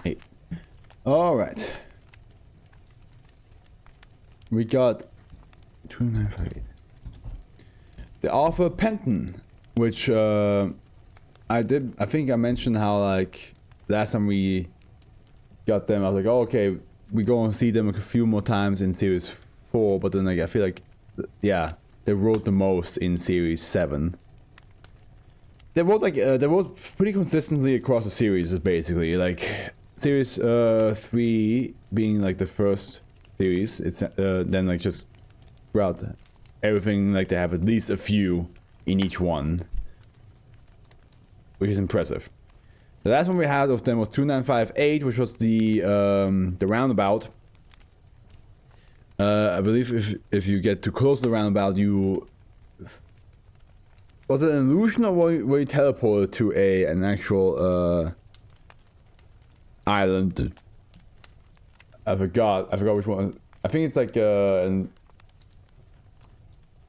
8. Alright. We got 2958. The Alpha Penton, which I think I mentioned how like last time we got them, I was like, oh, okay, we go and see them a few more times in series 4, but then like I feel like, yeah, they wrote the most in series 7. They wrote pretty consistently across the series, basically. Like series 3 being like the first series, it's then like just throughout everything, like they have at least a few in each one, which is impressive. The last one we had of them was 2958, which was the roundabout. I believe if you get too close to the roundabout, you... Was it an illusion, or were you teleported to an actual island? I forgot which one. I think it's like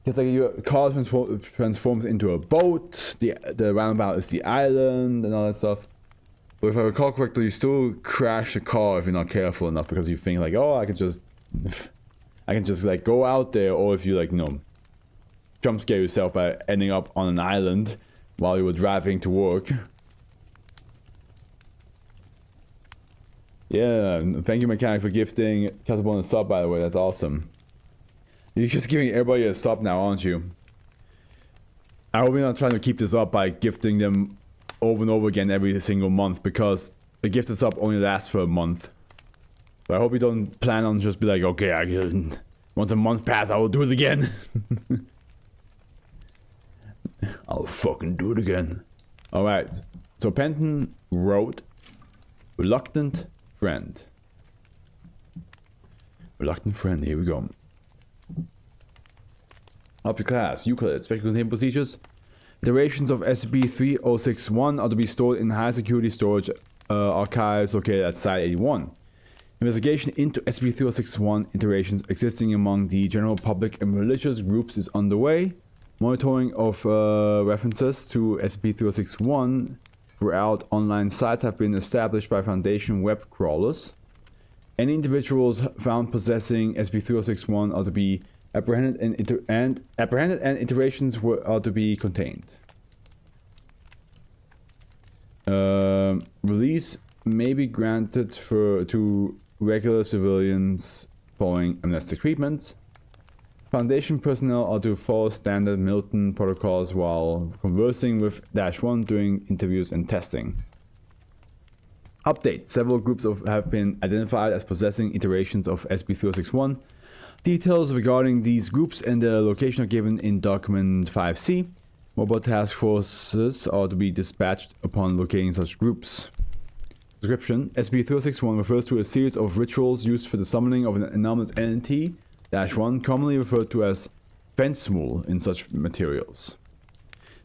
it's like your car transforms into a boat. The roundabout is the island and all that stuff. But if I recall correctly, you still crash the car if you're not careful enough, because you think like, oh, I can just like go out there, or if you like, you know, jump scare yourself by ending up on an island while you were driving to work. Yeah, thank you, Mechanic, for gifting Casabon a sub, by the way. That's awesome. You're just giving everybody a sub now, aren't you? I hope you're not trying to keep this up by gifting them over and over again every single month, because the gifted sub only lasts for a month. So I hope you don't plan on just be like, okay, once a month pass, I will do it again. I'll fucking do it again. Alright, so Penton wrote Reluctant Friend. Reluctant Friend, here we go. Up to class, Euclid, special containment procedures. Iterations of SCP-3061 are to be stored in high security storage archives located at Site 81. Investigation into SCP-3061 iterations existing among the general public and religious groups is underway. Monitoring of references to SCP-3061 throughout online sites have been established by Foundation web crawlers. Any individuals found possessing SCP-3061 are to be apprehended and iterations are to be contained. Release may be granted to regular civilians following amnestic treatment. Foundation personnel are to follow standard Milton protocols while conversing with -1 during interviews and testing. Update. Several groups have been identified as possessing iterations of SCP-3061. Details regarding these groups and their location are given in Document 5C. Mobile task forces are to be dispatched upon locating such groups. Description. SCP-3061 refers to a series of rituals used for the summoning of an anomalous entity, -1, commonly referred to as Fensmool in such materials.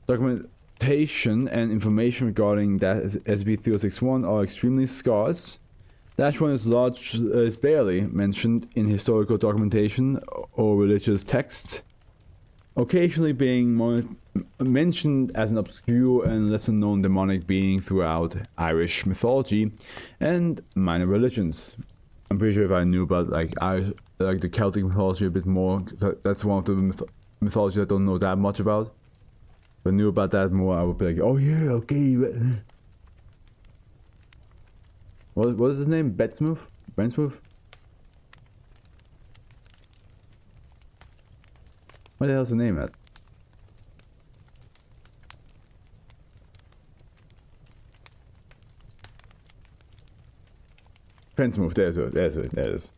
Documentation and information regarding SCP-3061 are extremely scarce. -1 is barely mentioned in historical documentation or religious texts, occasionally being mentioned as an obscure and lesser-known demonic being throughout Irish mythology and minor religions. I'm pretty sure if I knew about like the Celtic mythology a bit more, because that's one of the mythology I don't know that much about. If I knew about that more, I would be like, oh yeah, okay. What is his name? Betsmooth? Brentsmooth? What the hell's the name at? Brentsmooth, there's it, there it is.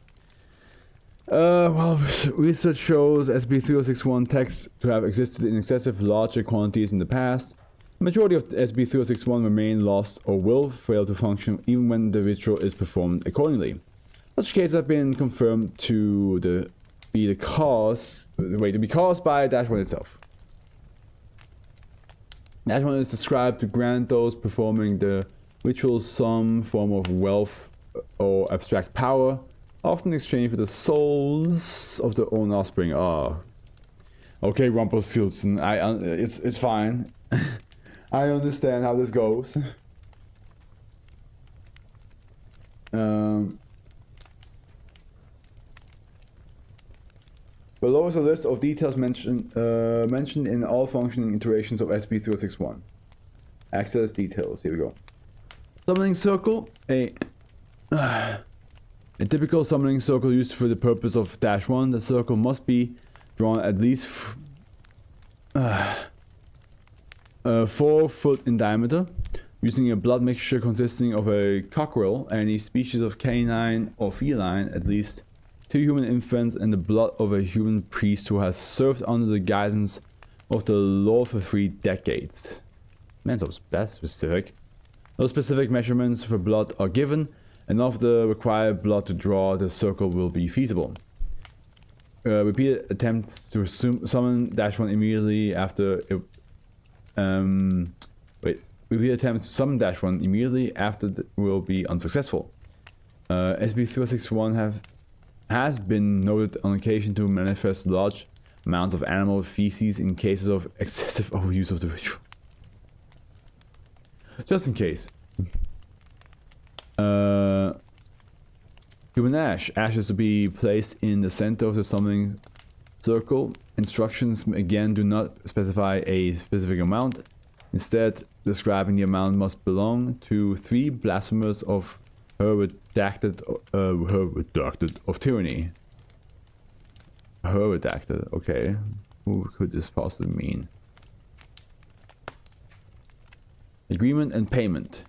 Well, research shows SCP-3061 texts to have existed in excessive larger quantities in the past. The majority of SCP-3061 remain lost or will fail to function even when the ritual is performed accordingly. Such cases have been confirmed to be caused by -1 itself. -1 is described to grant those performing the ritual some form of wealth or abstract power, often in exchange for the souls of their own offspring. Ah, okay, Rumpelstiltskin, it's fine. I understand how this goes. Below is a list of details mentioned in all functioning iterations of SCP-3061. Access details. Here we go. Summoning circle. A typical summoning circle used for the purpose of -1. The circle must be drawn at least 4 foot in diameter, using a blood mixture consisting of a cockerel, any species of canine or feline, at least 2 human infants, and the blood of a human priest who has served under the guidance of the Lord for 3 decades. Man, so that's specific. No specific measurements for blood are given. Enough the required blood to draw the circle will be feasible. Repeated attempts to summon -1 immediately after it, repeated attempts to summon -1 immediately after will be unsuccessful. SCP-3061 has been noted on occasion to manifest large amounts of animal feces in cases of excessive overuse of the ritual. Just in case. Human ash. Ash is to be placed in the center of the summoning circle. Instructions again do not specify a specific amount. Instead, describing the amount must belong to 3 blasphemers of her redacted of tyranny. Her redacted, okay. Who could this possibly mean? Agreement and payment.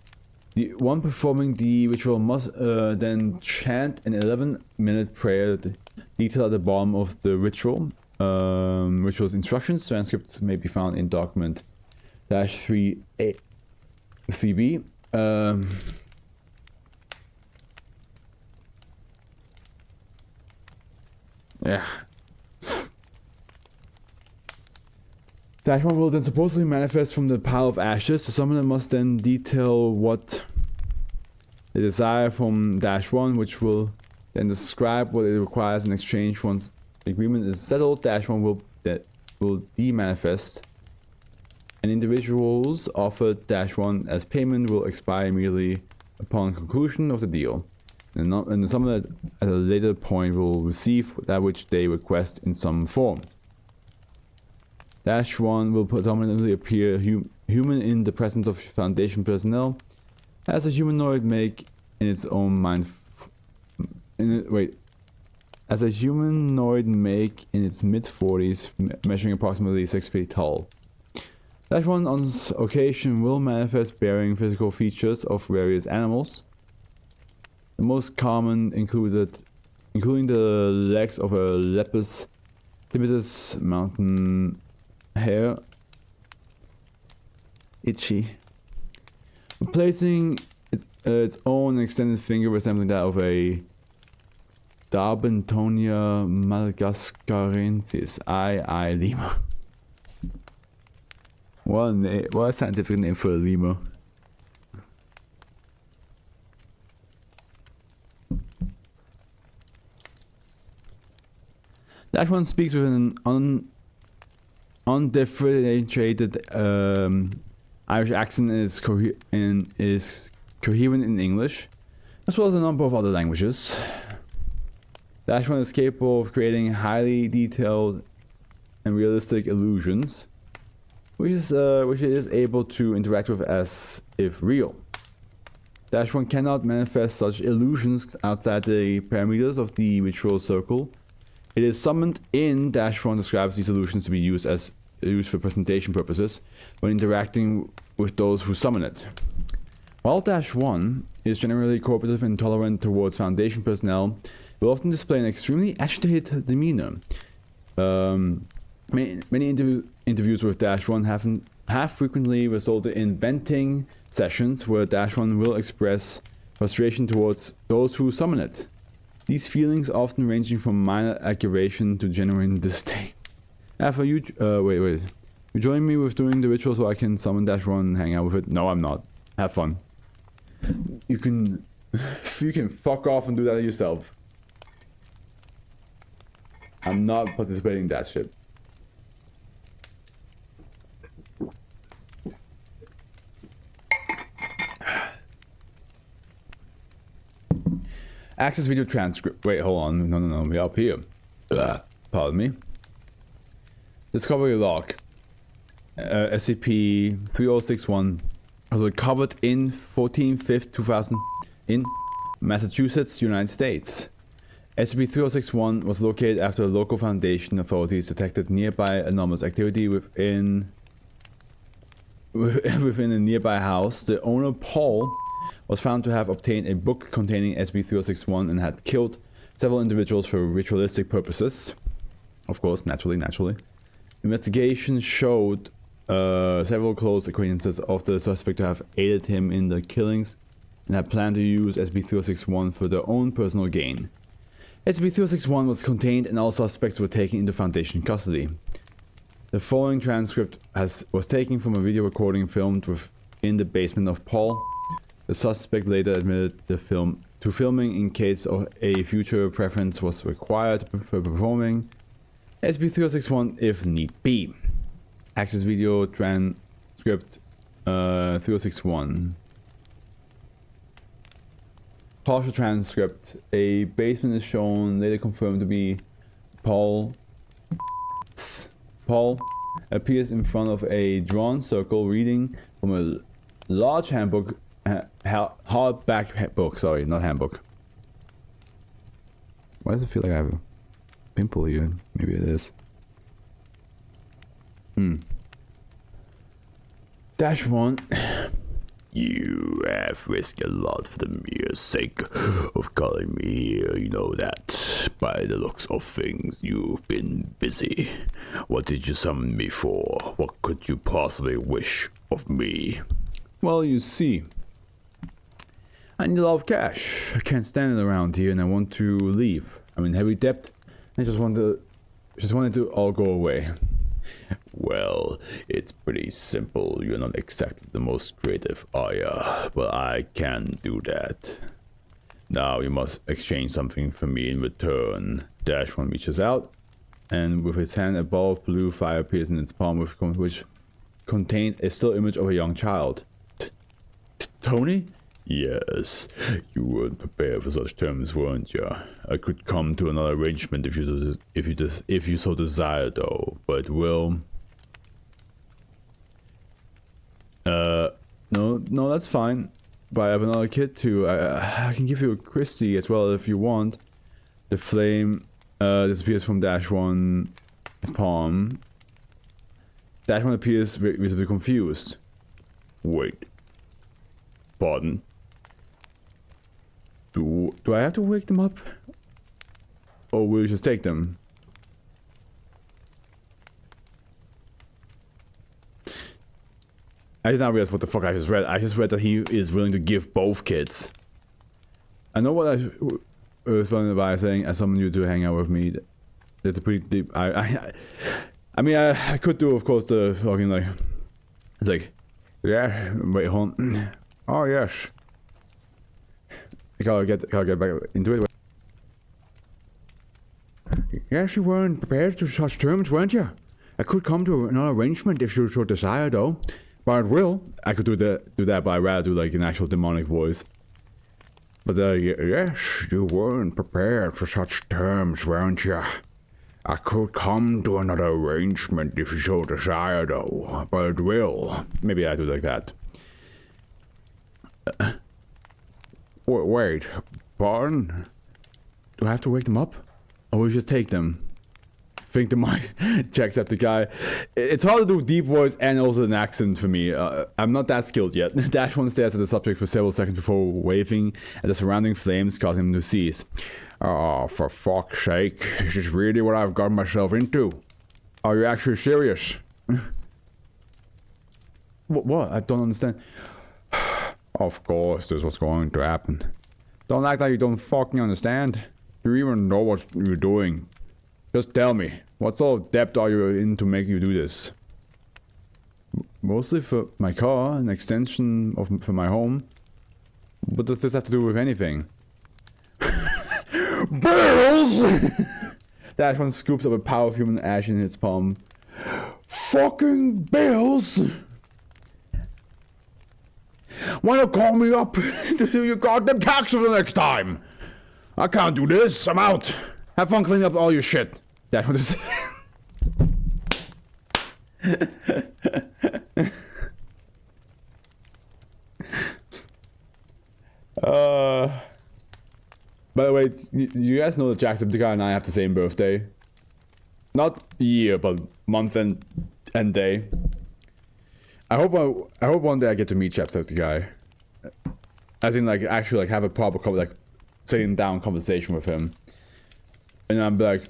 The one performing the ritual must then chant an 11-minute prayer detailed at the bottom of the ritual. Ritual's instructions. Transcripts may be found in document -3B. Yeah. -1 will then supposedly manifest from the pile of ashes. The summoner must then detail what they desire from -1, which will then describe what it requires in exchange. Once the agreement is settled, -1 will demanifest, and individuals offered -1 as payment will expire immediately upon conclusion of the deal. And the summoner at a later point will receive that which they request in some form. -1 will predominantly appear human in the presence of Foundation personnel, as a humanoid make in its own mind. As a humanoid make in its mid-40s, measuring approximately 6 feet tall. -1 on occasion will manifest bearing physical features of various animals. The most common including the legs of a lepus, Tibetus mountain hare, itchy, replacing its own extended finger resembling that of a Darbentonia madagascarensis, I lemur. What a scientific name for a lemur. -1 speaks with an undifferentiated Irish accent and is coherent in English, as well as a number of other languages. -1 is capable of creating highly detailed and realistic illusions, which it is able to interact with as if real. -1 cannot manifest such illusions outside the parameters of the ritual circle. It is summoned in -1 describes these illusions to be used for presentation purposes when interacting with those who summon it. While -1 is generally cooperative and tolerant towards Foundation personnel, it will often display an extremely agitated demeanor. Many interviews with -1 have frequently resulted in venting sessions where -1 will express frustration towards those who summon it. These feelings often ranging from minor aggravation to genuine disdain. After you, wait. You join me with doing the ritual so I can summon -1 and hang out with it? No, I'm not. Have fun. You can fuck off and do that yourself. I'm not participating in that shit. Access video transcript. Wait, hold on. No. We're up here. Pardon me. Discovery log. SCP-3061 was recovered in 14/5/2000 in Massachusetts, United States. SCP-3061 was located after local Foundation authorities detected nearby anomalous activity within a nearby house. The owner, Paul, was found to have obtained a book containing SCP-3061 and had killed several individuals for ritualistic purposes. Of course, naturally. Investigation showed several close acquaintances of the suspect to have aided him in the killings and had planned to use SCP-3061 for their own personal gain. SCP-3061 was contained and all suspects were taken into Foundation custody. The following transcript was taken from a video recording filmed within the basement of Paul. The suspect later admitted to filming in case of a future preference was required for performing SCP-3061 if need be. Access video transcript 3061. Partial transcript. A basement is shown, later confirmed to be Paul. Paul appears in front of a drawn circle reading from a large handbook, hardback book, sorry, not handbook. Why does it feel like I have a pimple here? Maybe it is. -1. You have risked a lot for the mere sake of calling me here, you know that. By the looks of things, you've been busy. What did you summon me for? What could you possibly wish of me? Well, you see, I need a lot of cash. I can't stand it around here and I want to leave. I'm in heavy debt. I just wanted to all go away. Well, it's pretty simple. You're not exactly the most creative, are ya? But I can do that. Now you must exchange something for me in return. -1 reaches out, and with his hand a ball of blue fire appears in its palm, which contains a still image of a young child. Tony? Yes, you weren't prepared for such terms, weren't you? I could come to another arrangement if you so desire, though. But will. No, that's fine. But I have another kid too. I can give you a Christie as well if you want. The flame disappears from -1's palm. -1 appears visibly confused. Wait. Pardon? Do I have to wake them up? Or will you just take them? I just now realized what the fuck I just read. I just read that he is willing to give both kids. I know what I responded by saying, I summoned you to hang out with me. That's a pretty deep... I mean, I could do, of course, the fucking, like... It's like... Yeah, wait, hold on. Oh, yes. I gotta get back into it. Yes, you weren't prepared to such terms, weren't you? I could come to another arrangement if you so desire, though. But it will. I could do that, but I'd rather do like an actual demonic voice. But yes, you weren't prepared for such terms, weren't you? I could come to another arrangement if you so desire, though. But it will. Maybe I do like that. Wait, pardon? Do I have to wake them up? Or will you just take them? I think the mic checks up the guy. It's hard to do deep voice and also an accent for me. I'm not that skilled yet. -1 stares at the subject for several seconds before waving at the surrounding flames, causing him to cease. Oh, for fuck's sake. Is this really what I've got myself into? Are you actually serious? What? I don't understand. Of course, this was going to happen. Don't act like you don't fucking understand. Do you even know what you're doing? Just tell me, what sort of debt are you in to make you do this? Mostly for my car, an extension for my home. What does this have to do with anything? Bills! -1 scoops up a pile of human ash in its palm. Fucking bills! Why don't you call me up to do your goddamn taxes the next time? I can't do this. I'm out. Have fun cleaning up all your shit. That's what it is. By the way, you guys know that Jacksepticeye and I have the same birthday. Not year, but month and day. I hope one day I get to meet Jacksepticeye. As in, like, actually, like, have a proper, like, sitting down conversation with him. And I'm like,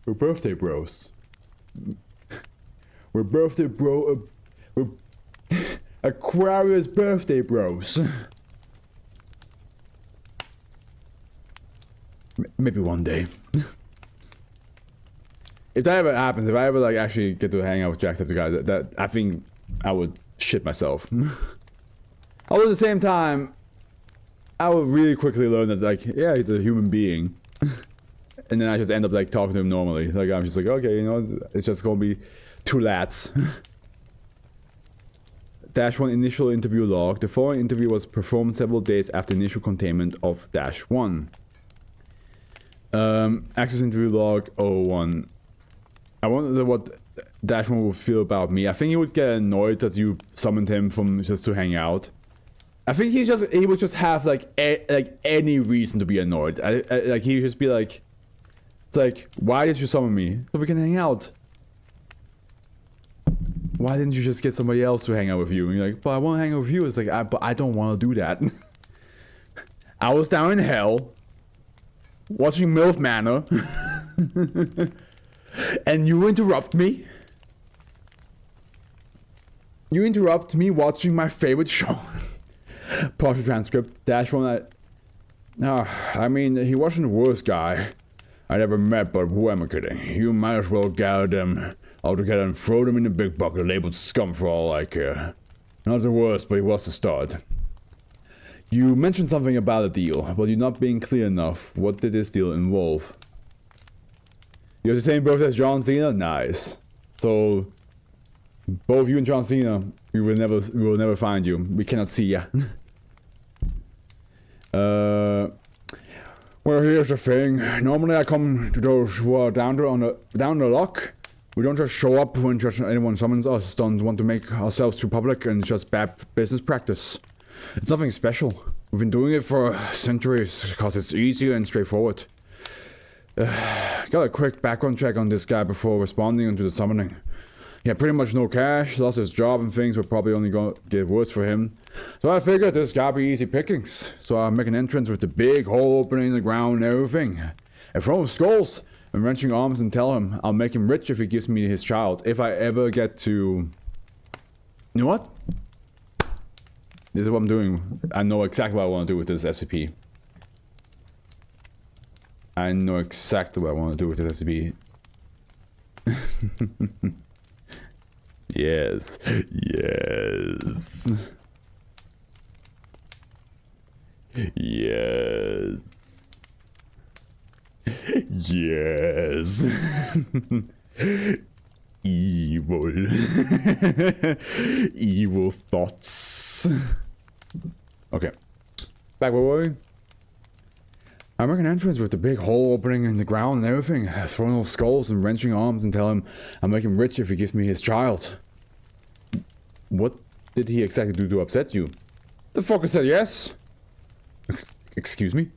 we're birthday bros. We're birthday bro. We're Aquarius birthday bros. Maybe one day. If that ever happens, if I ever like actually get to hang out with Jacksepticeye, that I think I would shit myself. Although at the same time, I would really quickly learn that like, yeah, he's a human being. And then I just end up like talking to him normally. Like I'm just like, okay, you know, it's just gonna be two lads. -1 initial interview log. The following interview was performed several days after initial containment of -1. Access interview log 01. I wonder what -1 would feel about me. I think he would get annoyed that you summoned him from just to hang out. I think he would just have like any reason to be annoyed. Like he would just be like, it's like, why did you summon me? So we can hang out. Why didn't you just get somebody else to hang out with you? And you're like, but I want to hang out with you. It's like, but I don't want to do that. I was down in hell, watching MILF Manor, and you interrupt me. You interrupt me watching my favorite show. Partial transcript. -1. I mean, he wasn't the worst guy I'd ever met, but who am I kidding? You might as well gather them all together and throw them in the big bucket labeled scum for all I care. Not the worst, but he was the start. You mentioned something about a deal, but you're not being clear enough. What did this deal involve? You have the same birthday as John Cena? Nice. So, both you and John Cena, we will never find you. We cannot see ya. Well, here's the thing. Normally I come to those who are down the luck. We don't just show up when just anyone summons us. Don't want to make ourselves too public, and it's just bad business practice. It's nothing special. We've been doing it for centuries because it's easier and straightforward. Got a quick background check on this guy before responding to the summoning. He had pretty much no cash, lost his job, and things were probably only gonna get worse for him. So I figured this gotta be easy pickings. So I make an entrance with the big hole opening in the ground and everything. I throw him skulls and wrenching arms and tell him I'll make him rich if he gives me his child. If I ever get to... You know what? This is what I'm doing. I know exactly what I want to do with this SCP. I know exactly what I want to do with this SCP. Yes. Yes. Yes. Yes. Evil. Evil thoughts. Okay. Back where were we? I make an entrance with the big hole opening in the ground and everything. I throw those skulls and wrenching arms and tell him I'll make him rich if he gives me his child. What did he exactly do to upset you? The fucker said yes. Excuse me?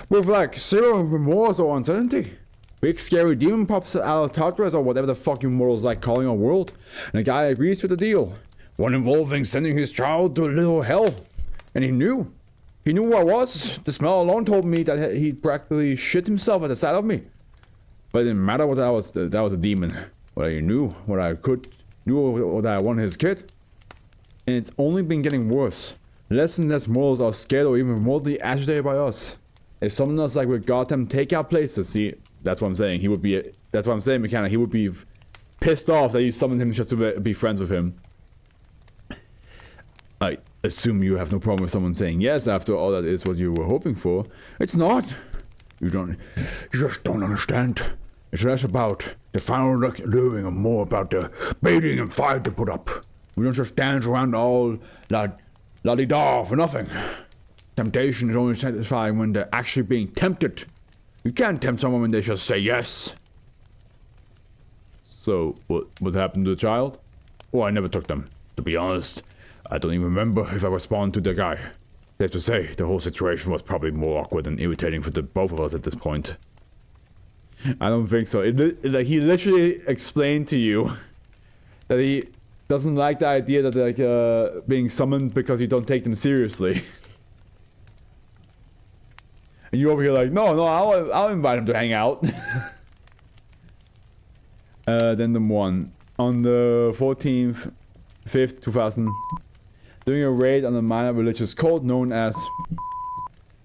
With like zero remorse or uncertainty. Big scary demon pops out of Tartarus or whatever the fuck you mortals like calling our world. And the guy agrees with the deal. One involving sending his child to a little hell. And he knew. He knew who I was. The smell alone told me that he'd practically shit himself at the sight of me. But it didn't matter what that was a demon. What I knew, what I wanted his kid. And it's only been getting worse. Less and less mortals are scared or even remotely agitated by us. If someone else like with goddamn takeout places, see, that's what I'm saying. He would be, that's what I'm saying, McKenna. He would be pissed off that you summoned him just to be friends with him. I assume you have no problem with someone saying yes after all that is what you were hoping for. It's not. You just don't understand. It's less about the final luring and more about the baiting and fight to put up. We don't just dance around all la-di-da for nothing. Temptation is only satisfying when they're actually being tempted. You can't tempt someone when they just say yes. So, what happened to the child? Well, I never took them. To be honest, I don't even remember if I responded to the guy. Safe to say, the whole situation was probably more awkward and irritating for the both of us at this point. I don't think so. Like, he literally explained to you that he doesn't like the idea that like being summoned because you don't take them seriously. And you over here like, no, I'll invite him to hang out. Then the one on the 14th, 5th, 2000, doing a raid on a minor religious cult known as.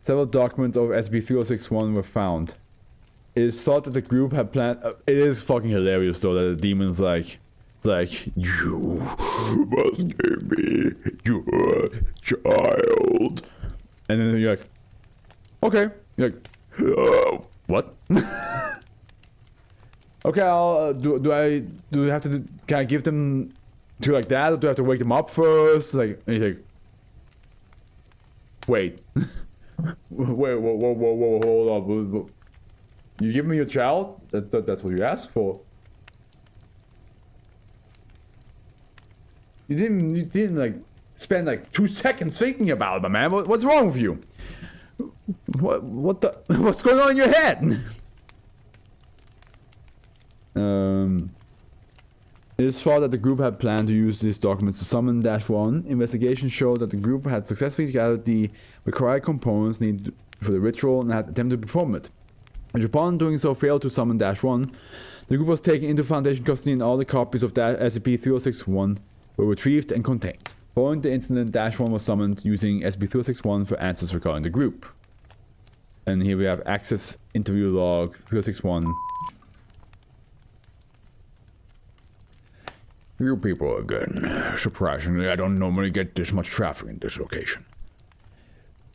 Several documents of SCP-3061 were found. It is thought that the group had planned. It is fucking hilarious though that the demon's like, it's like, you must give me your child, and then you're like, okay, you're like, what? Okay, I'll do I have to can I give them to like that, or do I have to wake them up first? Like, and he's like, wait, wait, whoa, hold on. You give me your child? That's what you asked for. You didn't like spend like 2 seconds thinking about it, my man. What's wrong with you? What's going on in your head? It is thought that the group had planned to use these documents to summon -1. Investigations showed that the group had successfully gathered the required components needed for the ritual and had attempted to perform it. Which upon doing so failed to summon -1, the group was taken into Foundation custody and all the copies of SCP-3061 were retrieved and contained. Following the incident, -1 was summoned using SCP-3061 for answers regarding the group. And here we have access interview log 3061. You people again. Surprisingly, I don't normally get this much traffic in this location.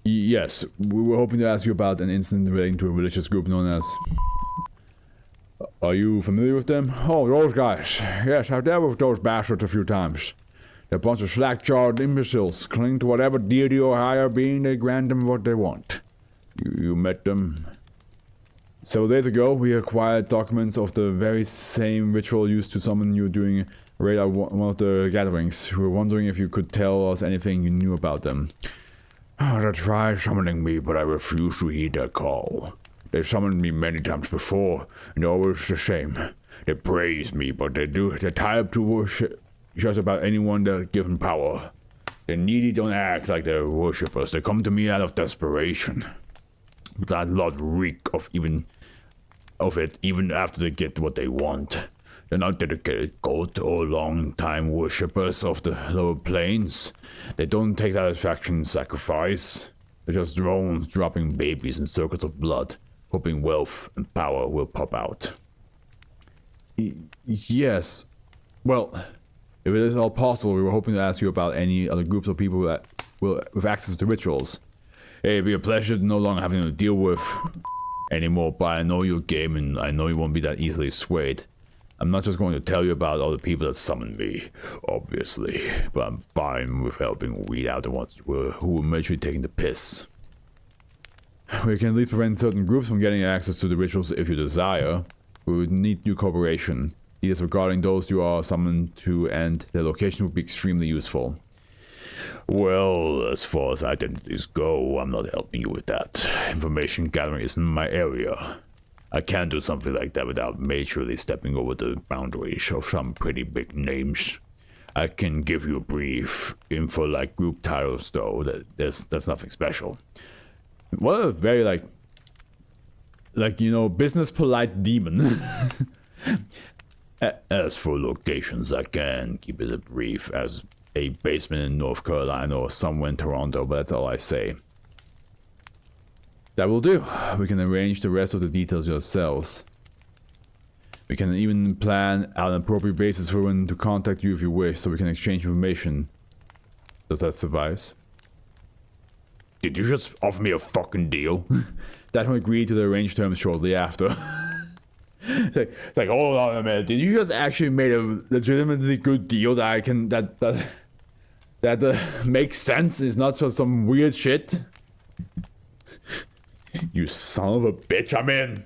Yes, we were hoping to ask you about an incident relating to a religious group known as... Are you familiar with them? Oh, those guys. Yes, I've dealt with those bastards a few times. They're a bunch of slack-jawed imbeciles, cling to whatever deity or higher being they grant them what they want. You met them? Several days ago, we acquired documents of the very same ritual used to summon you during a raid at one of the gatherings. We were wondering if you could tell us anything you knew about them. They tried summoning me, but I refused to heed their call. They've summoned me many times before, and always the same. They praise me, but they tie up to worship just about anyone that gives them power. The needy don't act like they're worshippers. They come to me out of desperation. But I not reek of it even after they get what they want. They're not dedicated cult or long-time worshippers of the lower planes. They don't take satisfaction in sacrifice. They're just drones dropping babies in circles of blood, hoping wealth and power will pop out. Yes. Well, if it is all possible, we were hoping to ask you about any other groups of people that will with access to rituals. Hey, it'd be a pleasure to no longer having to deal with anymore, but I know your game and I know you won't be that easily swayed. I'm not just going to tell you about all the people that summoned me, obviously, but I'm fine with helping weed out the ones who were majorly taking the piss. We can at least prevent certain groups from getting access to the rituals if you desire. We would need your cooperation. Details regarding those you are summoned to and their location would be extremely useful. Well, as far as identities go, I'm not helping you with that. Information gathering isn't my area. I can't do something like that without majorly stepping over the boundaries of some pretty big names. I can give you a brief info like group titles though, that's nothing special. What a very like you know, business polite demon. As for locations, I can keep it brief as a basement in North Carolina or somewhere in Toronto, but that's all I say. That will do. We can arrange the rest of the details yourselves. We can even plan out an appropriate basis for when to contact you if you wish, so we can exchange information. Does that suffice? Did you just offer me a fucking deal? That one agreed to the arranged terms shortly after. It's like, hold on a minute. Did you just actually make a legitimately good deal that I can that makes sense? It's not just some weird shit. You son of a bitch, I'm in!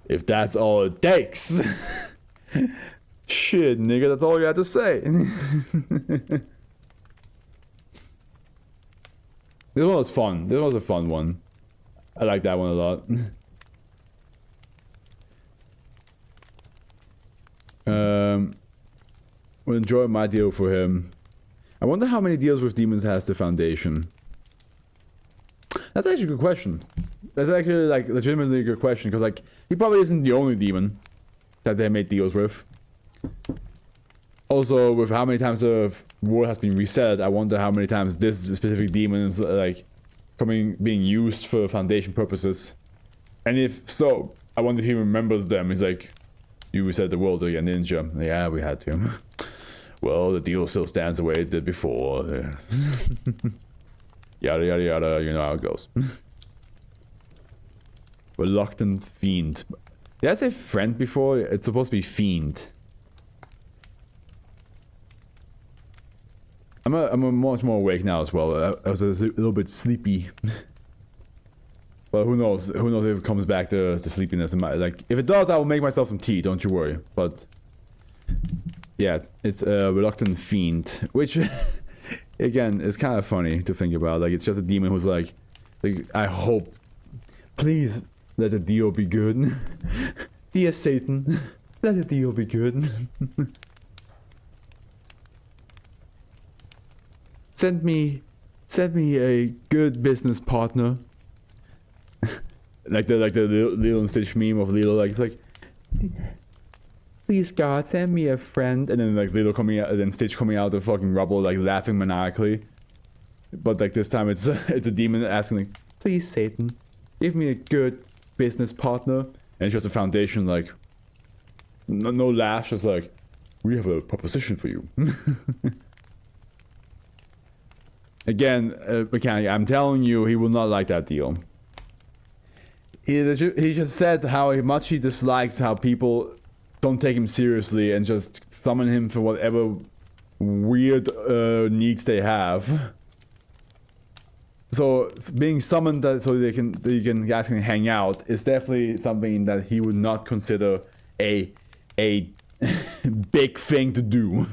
If that's all it takes. Shit, nigga, that's all you had to say. This one was fun. This was a fun one. I like that one a lot. We'll enjoy my deal for him. I wonder how many deals with demons has the Foundation. That's actually a good question. That's actually like legitimately a good question, because like he probably isn't the only demon that they made deals with. Also, with how many times the world has been reset, I wonder how many times this specific demon is like being used for Foundation purposes. And if so, I wonder if he remembers them. He's like, you reset the world again, didn't you? Yeah, we had to. Well, the deal still stands the way it did before. Yada yada yada, you know how it goes. Reluctant Fiend. Did I say friend before? It's supposed to be Fiend. I'm much more awake now as well. I was a little bit sleepy. But who knows? Who knows if it comes back to sleepiness? Like, if it does, I will make myself some tea. Don't you worry. But yeah, it's a Reluctant Fiend, which again is kind of funny to think about. Like, it's just a demon who's like I hope, please let the deal be good. Dear Satan, let the deal be good. Send me a good business partner. like the Lilo and Stitch meme of Lilo, like it's like, please God, send me a friend, and then like Lilo coming out, and then Stitch coming out of the fucking rubble, like laughing maniacally. But like this time it's a demon asking like, please Satan, give me a good business partner, and it's just a Foundation like, no laugh, just like, we have a proposition for you. Again, Mechanic, I'm telling you, he will not like that deal. He just said how much he dislikes how people don't take him seriously and just summon him for whatever weird needs they have. So being summoned so you can guys can hang out is definitely something that he would not consider a big thing to do.